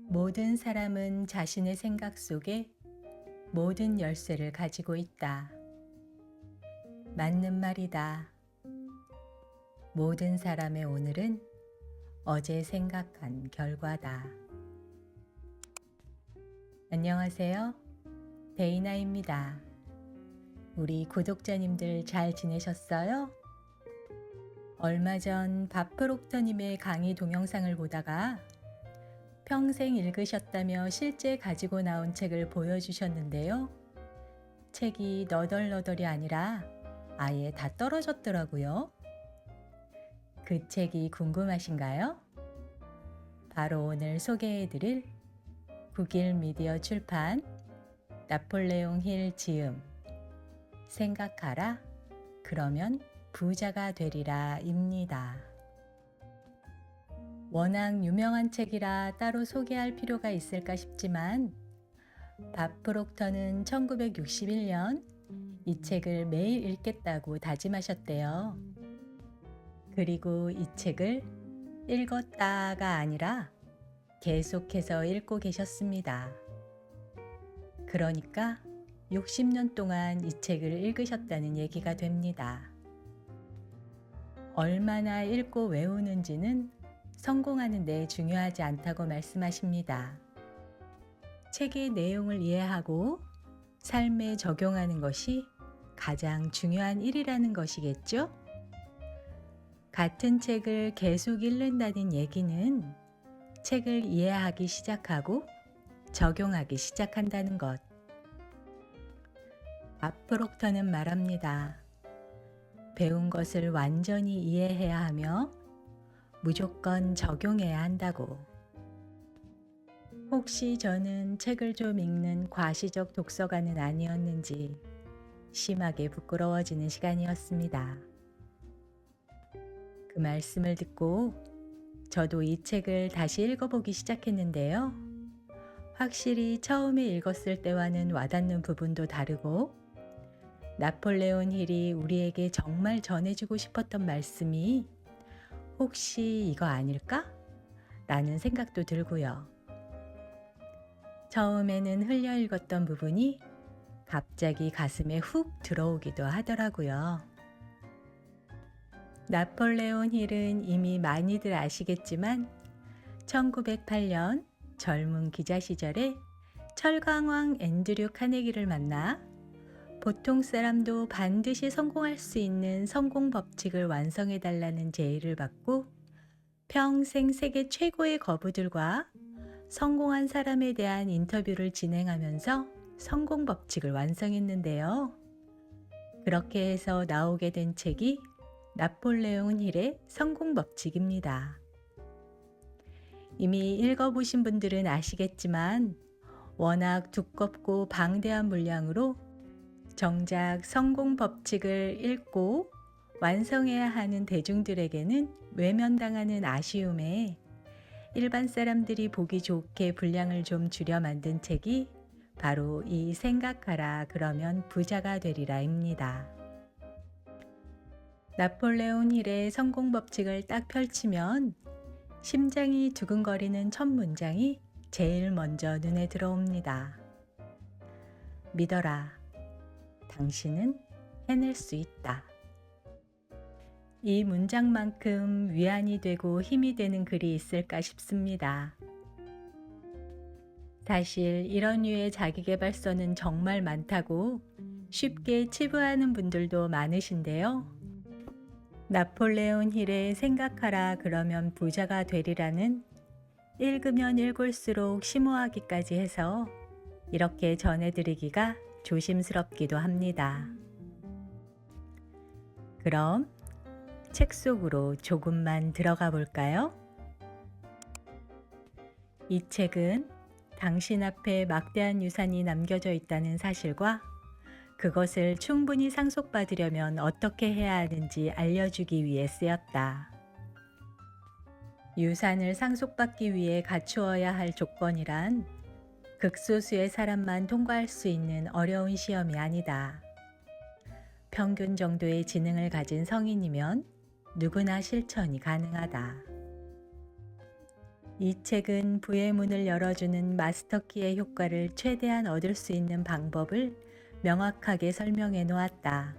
모든 사람은 자신의 생각 속에 모든 열쇠를 가지고 있다. 맞는 말이다. 모든 사람의 오늘은 어제 생각한 결과다. 안녕하세요. 데이나입니다. 우리 구독자님들 잘 지내셨어요? 얼마 전 바프록터님의 강의 동영상을 보다가 평생 읽으셨다며 실제 가지고 나온 책을 보여주셨는데요. 책이 너덜너덜이 아니라 아예 다 떨어졌더라고요. 그 책이 궁금하신가요? 바로 오늘 소개해드릴 국일 미디어 출판 나폴레옹 힐 지음 생각하라 그러면 부자가 되리라 입니다. 워낙 유명한 책이라 따로 소개할 필요가 있을까 싶지만 바프록터는 1961년 이 책을 매일 읽겠다고 다짐하셨대요. 그리고 이 책을 읽었다가 아니라 계속해서 읽고 계셨습니다. 그러니까 60년 동안 이 책을 읽으셨다는 얘기가 됩니다. 얼마나 읽고 외우는지는 성공하는 데 중요하지 않다고 말씀하십니다. 책의 내용을 이해하고 삶에 적용하는 것이 가장 중요한 일이라는 것이겠죠? 같은 책을 계속 읽는다는 얘기는 책을 이해하기 시작하고 적용하기 시작한다는 것. 바프록터는 말합니다. 배운 것을 완전히 이해해야 하며 무조건 적용해야 한다고. 혹시 저는 책을 좀 읽는 과시적 독서가는 아니었는지 심하게 부끄러워지는 시간이었습니다. 그 말씀을 듣고 저도 이 책을 다시 읽어보기 시작했는데요. 확실히 처음에 읽었을 때와는 와닿는 부분도 다르고 나폴레옹 힐이 우리에게 정말 전해주고 싶었던 말씀이 혹시 이거 아닐까? 라는 생각도 들고요. 처음에는 흘려 읽었던 부분이 갑자기 가슴에 훅 들어오기도 하더라고요. 나폴레옹 힐은 이미 많이들 아시겠지만 1908년 젊은 기자 시절에 철강왕 앤드류 카네기를 만나 보통 사람도 반드시 성공할 수 있는 성공 법칙을 완성해달라는 제의를 받고 평생 세계 최고의 거부들과 성공한 사람에 대한 인터뷰를 진행하면서 성공 법칙을 완성했는데요. 그렇게 해서 나오게 된 책이 나폴레옹 힐의 성공 법칙입니다. 이미 읽어보신 분들은 아시겠지만 워낙 두껍고 방대한 분량으로 정작 성공 법칙을 읽고 완성해야 하는 대중들에게는 외면당하는 아쉬움에 일반 사람들이 보기 좋게 분량을 좀 줄여 만든 책이 바로 이 생각하라 그러면 부자가 되리라입니다. 나폴레옹 힐의 성공 법칙을 딱 펼치면 심장이 두근거리는 첫 문장이 제일 먼저 눈에 들어옵니다. 믿어라. 당신은 해낼 수 있다. 이 문장만큼 위안이 되고 힘이 되는 글이 있을까 싶습니다. 사실 이런 류의 자기계발서는 정말 많다고 쉽게 치부하는 분들도 많으신데요. 나폴레옹 힐의 생각하라 그러면 부자가 되리라는 읽으면 읽을수록 심오하기까지 해서 이렇게 전해드리기가 조심스럽기도 합니다. 그럼 책 속으로 조금만 들어가 볼까요? 이 책은 당신 앞에 막대한 유산이 남겨져 있다는 사실과 그것을 충분히 상속받으려면 어떻게 해야 하는지 알려주기 위해 쓰였다. 유산을 상속받기 위해 갖추어야 할 조건이란 극소수의 사람만 통과할 수 있는 어려운 시험이 아니다. 평균 정도의 지능을 가진 성인이면 누구나 실천이 가능하다. 이 책은 부의 문을 열어주는 마스터키의 효과를 최대한 얻을 수 있는 방법을 명확하게 설명해 놓았다.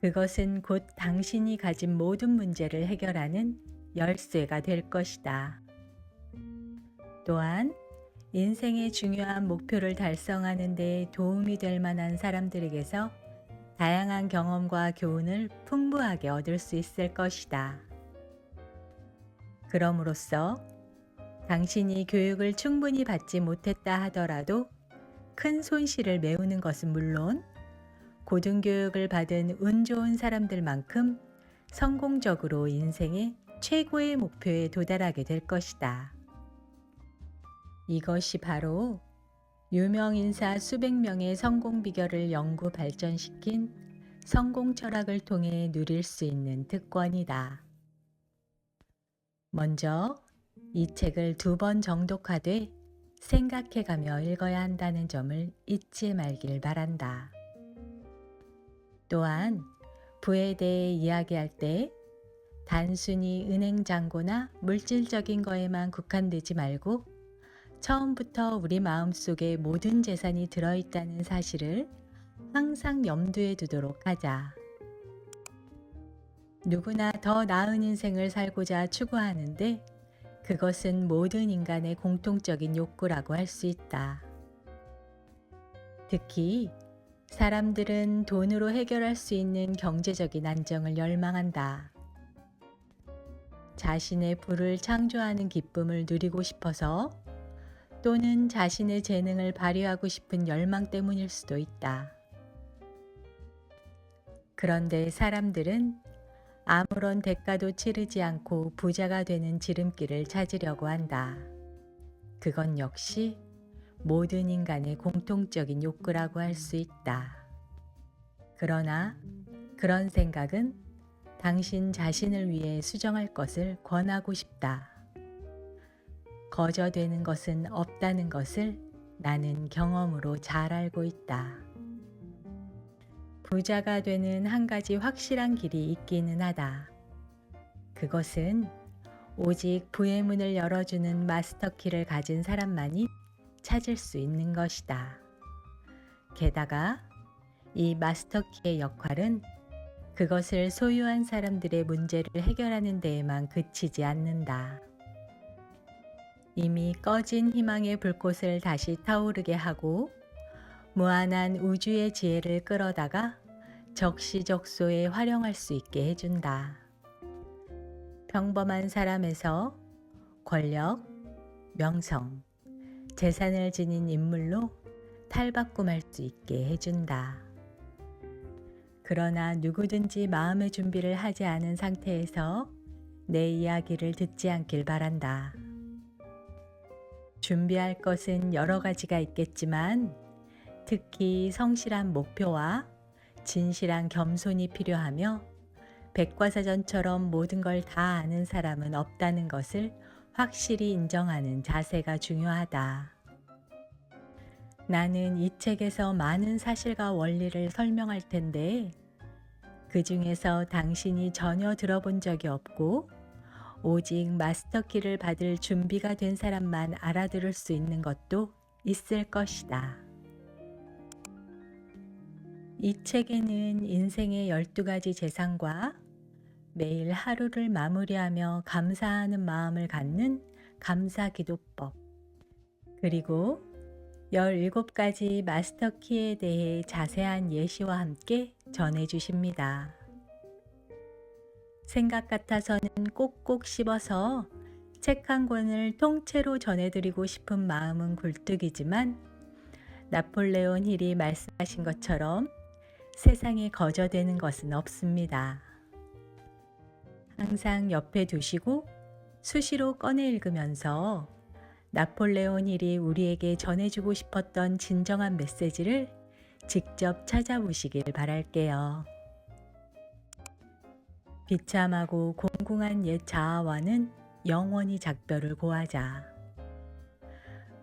그것은 곧 당신이 가진 모든 문제를 해결하는 열쇠가 될 것이다. 또한 인생의 중요한 목표를 달성하는 데 도움이 될 만한 사람들에게서 다양한 경험과 교훈을 풍부하게 얻을 수 있을 것이다. 그럼으로써 당신이 교육을 충분히 받지 못했다 하더라도 큰 손실을 메우는 것은 물론 고등교육을 받은 운 좋은 사람들만큼 성공적으로 인생의 최고의 목표에 도달하게 될 것이다. 이것이 바로 유명 인사 수백 명의 성공 비결을 연구 발전시킨 성공 철학을 통해 누릴 수 있는 특권이다. 먼저 이 책을 2번 정독하되 생각해가며 읽어야 한다는 점을 잊지 말길 바란다. 또한 부에 대해 이야기할 때 단순히 은행 잔고나 물질적인 거에만 국한되지 말고 처음부터 우리 마음속에 모든 재산이 들어있다는 사실을 항상 염두에 두도록 하자. 누구나 더 나은 인생을 살고자 추구하는데 그것은 모든 인간의 공통적인 욕구라고 할 수 있다. 특히 사람들은 돈으로 해결할 수 있는 경제적인 안정을 열망한다. 자신의 부를 창조하는 기쁨을 누리고 싶어서 또는 자신의 재능을 발휘하고 싶은 열망 때문일 수도 있다. 그런데 사람들은 아무런 대가도 치르지 않고 부자가 되는 지름길을 찾으려고 한다. 그건 역시 모든 인간의 공통적인 욕구라고 할 수 있다. 그러나 그런 생각은 당신 자신을 위해 수정할 것을 권하고 싶다. 거저되는 것은 없다는 것을 나는 경험으로 잘 알고 있다. 부자가 되는 한 가지 확실한 길이 있기는 하다. 그것은 오직 부의 문을 열어주는 마스터키를 가진 사람만이 찾을 수 있는 것이다. 게다가 이 마스터키의 역할은 그것을 소유한 사람들의 문제를 해결하는 데에만 그치지 않는다. 이미 꺼진 희망의 불꽃을 다시 타오르게 하고 무한한 우주의 지혜를 끌어다가 적시적소에 활용할 수 있게 해준다. 평범한 사람에서 권력, 명성, 재산을 지닌 인물로 탈바꿈할 수 있게 해준다. 그러나 누구든지 마음의 준비를 하지 않은 상태에서 내 이야기를 듣지 않길 바란다. 준비할 것은 여러 가지가 있겠지만 특히 성실한 목표와 진실한 겸손이 필요하며 백과사전처럼 모든 걸 다 아는 사람은 없다는 것을 확실히 인정하는 자세가 중요하다. 나는 이 책에서 많은 사실과 원리를 설명할 텐데 그 중에서 당신이 전혀 들어본 적이 없고 오직 마스터키를 받을 준비가 된 사람만 알아들을 수 있는 것도 있을 것이다. 이 책에는 인생의 12가지 재산과 매일 하루를 마무리하며 감사하는 마음을 갖는 감사기도법, 그리고 17가지 마스터키에 대해 자세한 예시와 함께 전해주십니다. 생각 같아서는 꼭꼭 씹어서 책 한 권을 통째로 전해드리고 싶은 마음은 굴뚝이지만 나폴레온 힐이 말씀하신 것처럼 세상에 거저되는 것은 없습니다. 항상 옆에 두시고 수시로 꺼내 읽으면서 나폴레온 힐이 우리에게 전해주고 싶었던 진정한 메시지를 직접 찾아보시길 바랄게요. 비참하고 공공한 옛 자아와는 영원히 작별을 고하자.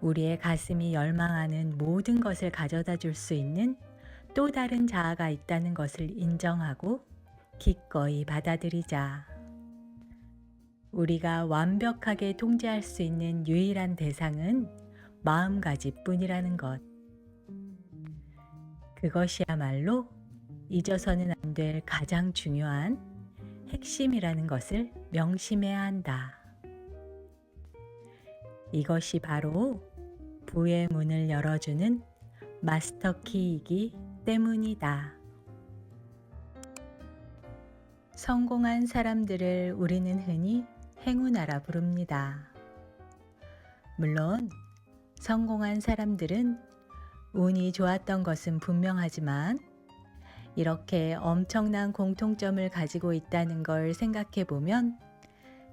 우리의 가슴이 열망하는 모든 것을 가져다 줄 수 있는 또 다른 자아가 있다는 것을 인정하고 기꺼이 받아들이자. 우리가 완벽하게 통제할 수 있는 유일한 대상은 마음가짐뿐이라는 것. 그것이야말로 잊어서는 안 될 가장 중요한 핵심이라는 것을 명심해야 한다. 이것이 바로 부의 문을 열어주는 마스터 키이기 때문이다. 성공한 사람들을 우리는 흔히 행운아라 부릅니다. 물론 성공한 사람들은 운이 좋았던 것은 분명하지만 이렇게 엄청난 공통점을 가지고 있다는 걸 생각해 보면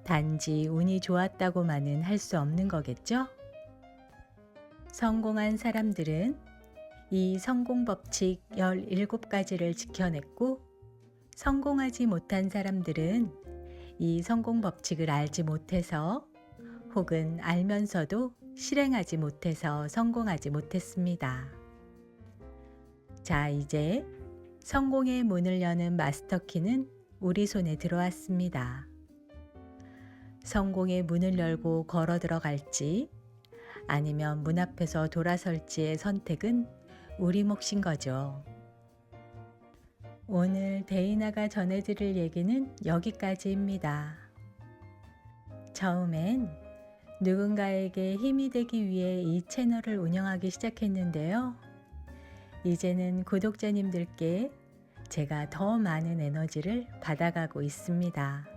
단지 운이 좋았다고만은 할 수 없는 거겠죠? 성공한 사람들은 이 성공 법칙 17가지를 지켜냈고, 성공하지 못한 사람들은 이 성공 법칙을 알지 못해서 혹은 알면서도 실행하지 못해서 성공하지 못했습니다. 자, 이제 성공의 문을 여는 마스터키는 우리 손에 들어왔습니다. 성공의 문을 열고 걸어 들어갈지 아니면 문 앞에서 돌아설지의 선택은 우리 몫인 거죠. 오늘 데이나가 전해드릴 얘기는 여기까지입니다. 처음엔 누군가에게 힘이 되기 위해 이 채널을 운영하기 시작했는데요. 이제는 구독자님들께 제가 더 많은 에너지를 받아가고 있습니다.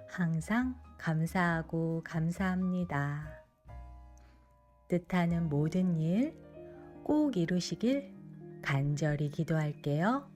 항상 감사하고 감사합니다. 뜻하는 모든 일 꼭 이루시길 간절히 기도할게요.